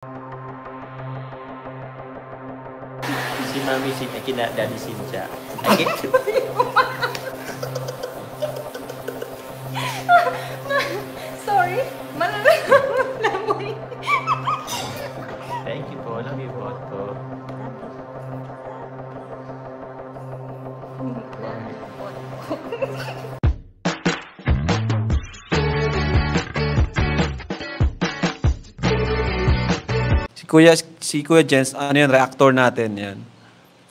Si Mami Sin, kina Daddy Cynthia. Sorry, malalamoy. Thank you po, love you both po. Si Kuya Jens, ano yun, reactor natin yan.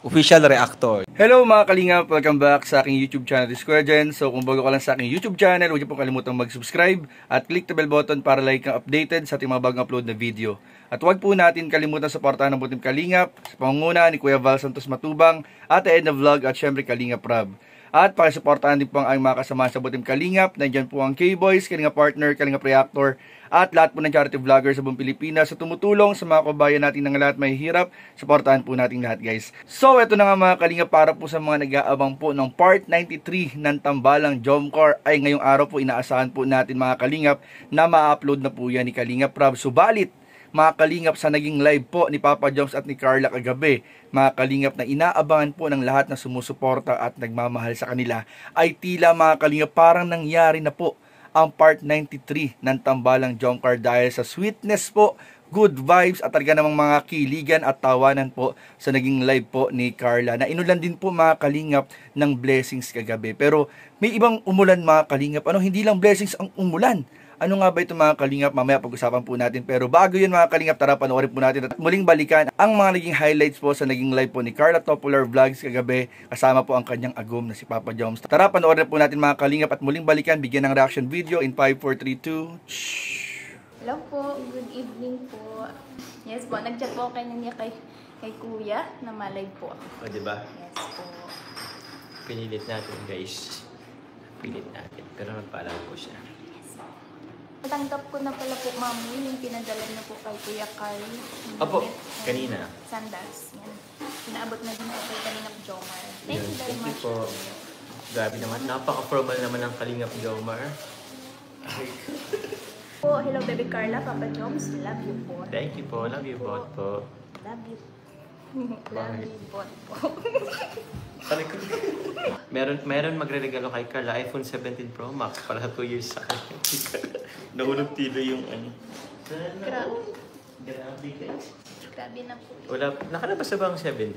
Official reactor. Hello mga kalingap! Welcome back sa aking YouTube channel, this is Kuya Jen. So kung bago ka lang sa aking YouTube channel, huwag niyo po kalimutang mag-subscribe at click the bell button para like kang updated sa ating mga bagong upload na video. At huwag po natin kalimutan suportahan ng Butim Kalingap sa pangunguna ni Kuya Val Santos Matubang, Ate Edna Vlog at syempre Kalingap Rab. At pakisuportahan din po ang mga kasama sa Butim Kalingap. Nandiyan po ang K-Boys, Kalingap Partner, Kalingap Reactor, at lahat po ng charity vloggers sa buong Pilipinas sa tumutulong sa mga kabayan natin ng lahat may hirap. Suportahan po natin lahat, guys. So, ito na nga mga Kalingap, para po sa mga nag-aabang po ng Part 93 ng Tambalang Jomcar ay ngayong araw po inaasahan po natin mga Kalingap na ma-upload na po yan ni Kalingap Rab. Subalit, mga Kalingap, sa naging live po ni Papa Joms at ni Carla kagabi, mga Kalingap, na inaabangan po ng lahat na sumusuporta at nagmamahal sa kanila, ay tila mga Kalingap parang nangyari na po ang Part 93 ng Tambalang Jomcar dahil sa sweetness po, good vibes at talaga namang mga kiligan at tawanan po sa naging live po ni Carla, na inulan din po mga Kalingap ng blessings kagabi. Pero may ibang umulan mga Kalingap, hindi lang blessings ang umulan. Ano nga ba ito mga Kalingap? Mamaya pag-usapan po natin. Pero bago yun mga Kalingap, tara panoorin po natin at muling balikan ang mga naging highlights po sa naging live po ni Carla Topular Vlogs kagabi, kasama po ang kanyang agom na si Papa Joms. Tara panoorin po natin mga Kalingap at muling balikan, bigyan ng reaction video in 5, 4, 3, 2. Hello po, good evening po. Yes po, nag-chat po kayo niya kay Kuya na malay po. O, diba? Yes po. Pinilit natin, guys. Pilit natin. Pero nagpaalam po siya. Natanggap ko na pala po, Mami, yung pinadala na po kay Kuya Carl. Opo, kanina. Sandals. Yan. Pinaabot na din po kay Kalingap Jomar. Thank you very much po. Grabe naman. Napaka-formal naman ng Kalingap Jomar. Po, hello baby Carla, Papa Joms. Love you po. Thank you po. Love you both po. Love you. Love you both po. Meron magre-regalo kay Carla, iPhone 17 Pro Max para 2 years sa kanya. Nahulog tilo yung ano. Grabe. Grabe guys. Grabe na po. Wala, nakalabas na ba ang 17?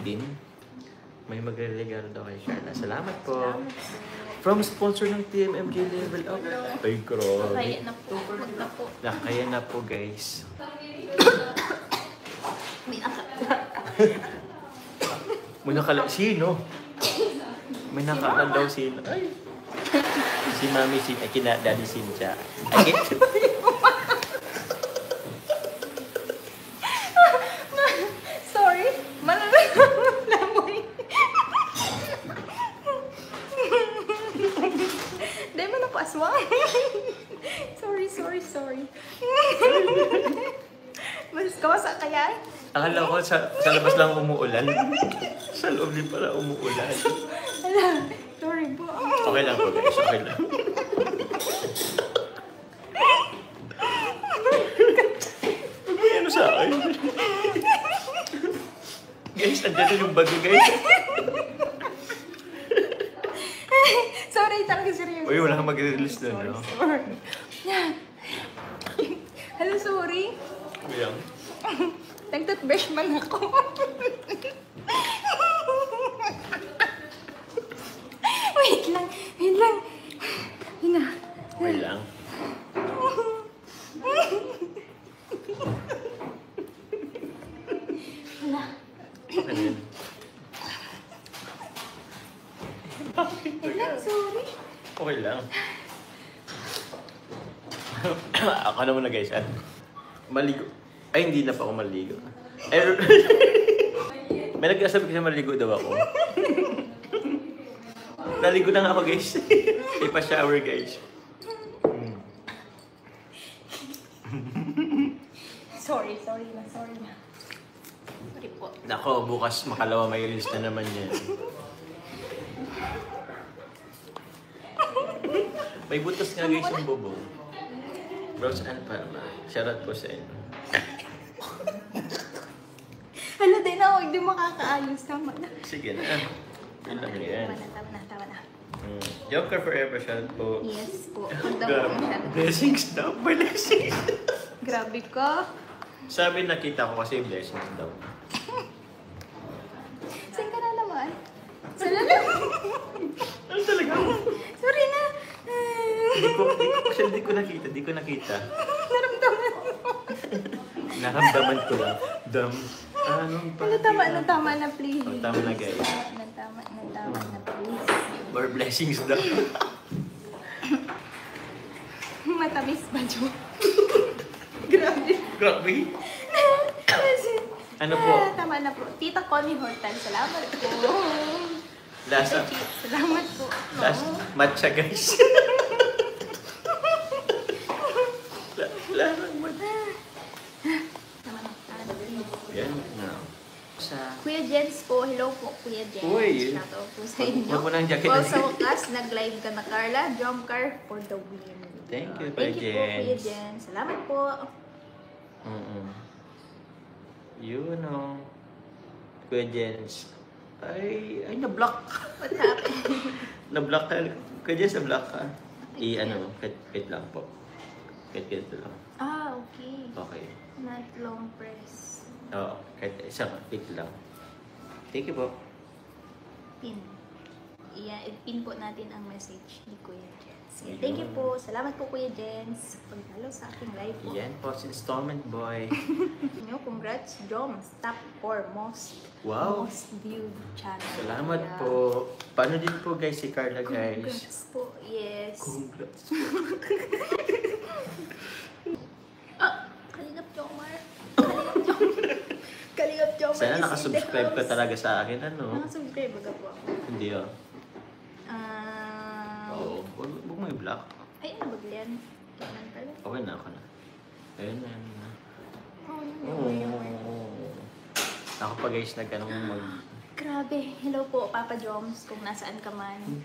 May magre-regalo daw kay Carla. Salamat po. Salamat po. From sponsor ng TMMJ Level Up. Ay, grabe. Kaya na po. Huwag na po. Kaya na po guys. May nakala... Sino? May nakala daw sino. Ay. Si Mami Sin, kina Daddy Cynthia. Sorry. Malalamoy. Dahil mo na po aswang. Sorry. Mas kawasa kaya? Akala ko sa labas lang umuulan. Sa loob din pala umuulan. Sorry po. Okay lang po guys, okay lang. May ano sa akin? Guys, andyan na yung bago guys. Sorry, talaga seryoso. Uy, wala kang mag-release na, no? Sorry. Hello, sorry. Ayan. Nag-toothbrush man ako. Wait lang. Hina. Okay lang. Wala. Okay na yun. Sorry. Okay lang. Ako naman na guys, at maligo. Ay, hindi na pa ako maligo. May nagkasabi kasi maligo daw ako. Naligo na nga ako guys. Ipa-shower guys. Sorry na. Sorry po. Nako, bukas makalawa may release na naman yan. May butas nga guys yung bubong. Rose Ann Parma. Shoutout po sa inyo. hindi makakaayos. Tama na. Sige na. Yun lang yan. Tama na. Joker forever siya po. Yes po. Punta po masyado. Blessings daw. Blessings. Grabe ka. Sabi nakita ko kasi blessings daw. Saan ka na naman? Saan na naman? Ano talaga? Sorry na. Hindi ko nakita. Naramdaman mo. Naramdaman ko lang. Anong pa? Tama na please. Oh, tama na guys. Tama na please. More blessings daw. Matamis ba, Jo? Grabe. Grabe. Ano po? Tama na po. Tita Connie Hortan, salamat po. Lasa. Salamat po. Last matcha guys. Larang matcha. Tama na, please. Yan na. Sa Kuya Jens po, hello po Kuya Jens. Uy. Shoutout po sa inyo. Huwag mo nang jacket Po na sa wakas, nag-live ka na Carla. Jump car for the win. Thank you, Thank you po Kuya Jens. Jens. Salamat po. You know. Kuya Jens. Ay, na-block. What happened? Na-block ka. Kuya Jens, na-block ka. Wait lang po. Wait lang. Ah, okay. Okay. Not long press. Oo, kahit isang wait lang. Thank you po. Pin. I-pin po natin ang message ni Kuya Jens. Thank you po. Salamat po Kuya Jens. Pagdalo sa aking live po. Yan po, si Installment Boy. Congrats, Joms. Top 4 most viewed channel. Salamat Yeah. po. Paano din po guys si Carla guys? Congrats po. Yes. Congrats. Kalingap Jomar. Kalingap Jomar. Sana is in nakasubscribe the ka house. talaga sa akin, ano? Nakasubscribe baga po ako. Hindi ah. Ah, Oo, huwag mo i-block. ay, ano ba yan? Kailan pala? Okay na ako na. Ayun na. Oh, Ako pa guys, grabe. Hello po, Papa Joms, kung nasaan ka man.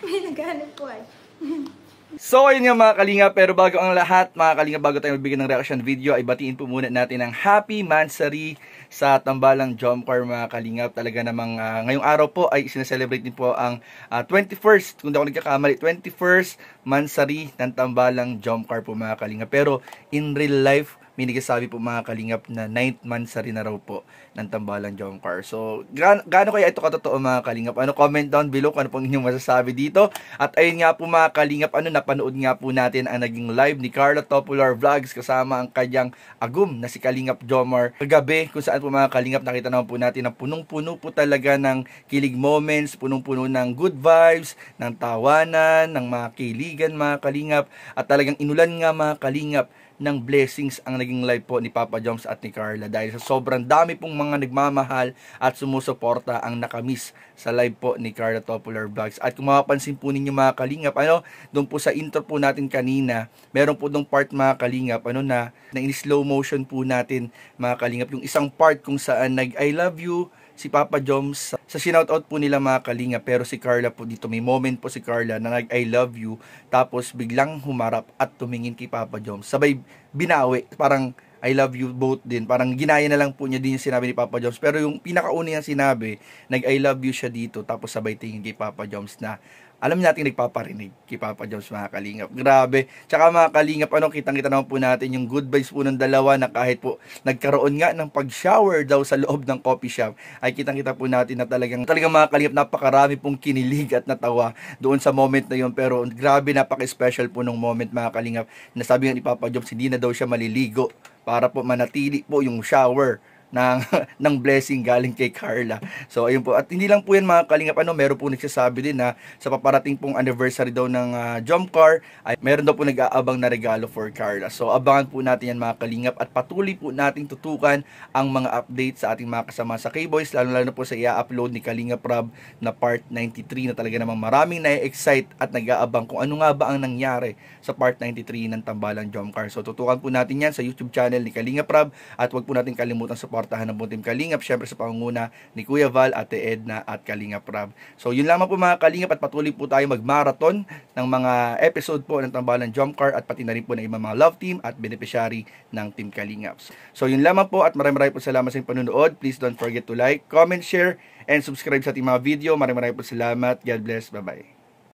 May naghanap po ay. So ayun nga mga kalinga, pero bago ang lahat mga kalinga, bago tayo magbigay ng reaction video, ay batiin po muna natin ang Happy Mansari sa Tambalang Jomcar mga kalinga. Talaga namang ngayong araw po ay sineselebrate din po ang 21st, kung di ako nagkakamali, 21st Mansari ng Tambalang Jomcar po mga kalinga. Pero in real life, may nagsasabi po mga kalingap na 9th Mansari na raw po ng Tambalang Jomcar. So, gaano kaya ito katotoo mga kalingap? Comment down below kung ano pong inyong masasabi dito. At ayun nga po mga kalingap, napanood nga po natin ang naging live ni Carla Topular Vlogs kasama ang kanyang agum na si Kalingap Jomar kagabi, kung saan po mga kalingap nakita naman po natin na punong-puno po talaga ng kilig moments, punong-puno ng good vibes, ng tawanan, ng mga kiligan mga kalingap, at talagang inulan nga mga kalingap ng blessings ang naging live po ni Papa Joms at ni Carla, dahil sa sobrang dami pong mga nagmamahal at sumusuporta ang nakamiss sa live po ni Carla Topular Vlogs. At kung mapapansin po ninyo mga kalingap, doon po sa intro po natin kanina, meron po dong part mga kalingap, na in slow motion po natin mga kalingap, yung isang part kung saan I love you si Papa Joms sa sinoutout po nila mga kalinga, pero si Carla po dito, may moment po si Carla na I love you, tapos biglang humarap at tumingin kay Papa Joms, sabay binawi, parang I love you both din, parang ginaya na lang po niya din yung sinabi ni Papa Joms, pero yung pinakauna niyang sinabi, I love you siya dito, tapos sabay tingin kay Papa Joms na alam natin nagpaparinig kay Papa Joms mga kalingap. Grabe. Tsaka mga kalingap, kitang-kita naman po natin yung good vibes po ng dalawa, na kahit po nagkaroon nga ng pag-shower daw sa loob ng coffee shop, ay kitang-kita po natin na talagang mga kalingap, napakarami pong kinilig at natawa doon sa moment na yun. Pero grabe, napaka-special po nung moment mga kalingap, na sabi nga ni Papa Joms, hindi na daw siya maliligo para po manatili po yung shower ng blessing galing kay Carla. So ayun po, at hindi lang po yan mga kalingap, meron po nagsasabi din na sa paparating pong anniversary daw ng Jomcar, ay meron daw po nag-aabang na regalo for Carla. So abangan po natin yan mga kalingap, at patuloy po nating tutukan ang mga updates sa ating mga kasama sa K-Boys, lalo na po sa i-upload ni Kalingap Rob na part 93, na talaga namang maraming na-excite at nag-aabang kung ano nga ba ang nangyari sa part 93 ng Tambalang Jomcar. So tutukan po natin yan sa YouTube channel ni Kalingap Rob, at huwag po natin kalimutan support suportahan ng buong Team Kalingap, syempre sa pangunguna ni Kuya Val, Ate Edna at Kalingap Rab. So yun lamang po mga Kalingap, at patuloy po tayo mag-marathon ng mga episode po ng Tambalan Jump Car at pati na rin po ng ibang mga love team at beneficiary ng Team Kalingap. So yun lamang po, at maraming po salamat sa inyong panunood. Please don't forget to like, comment, share, and subscribe sa ating mga video. Maraming po salamat. God bless. Bye-bye.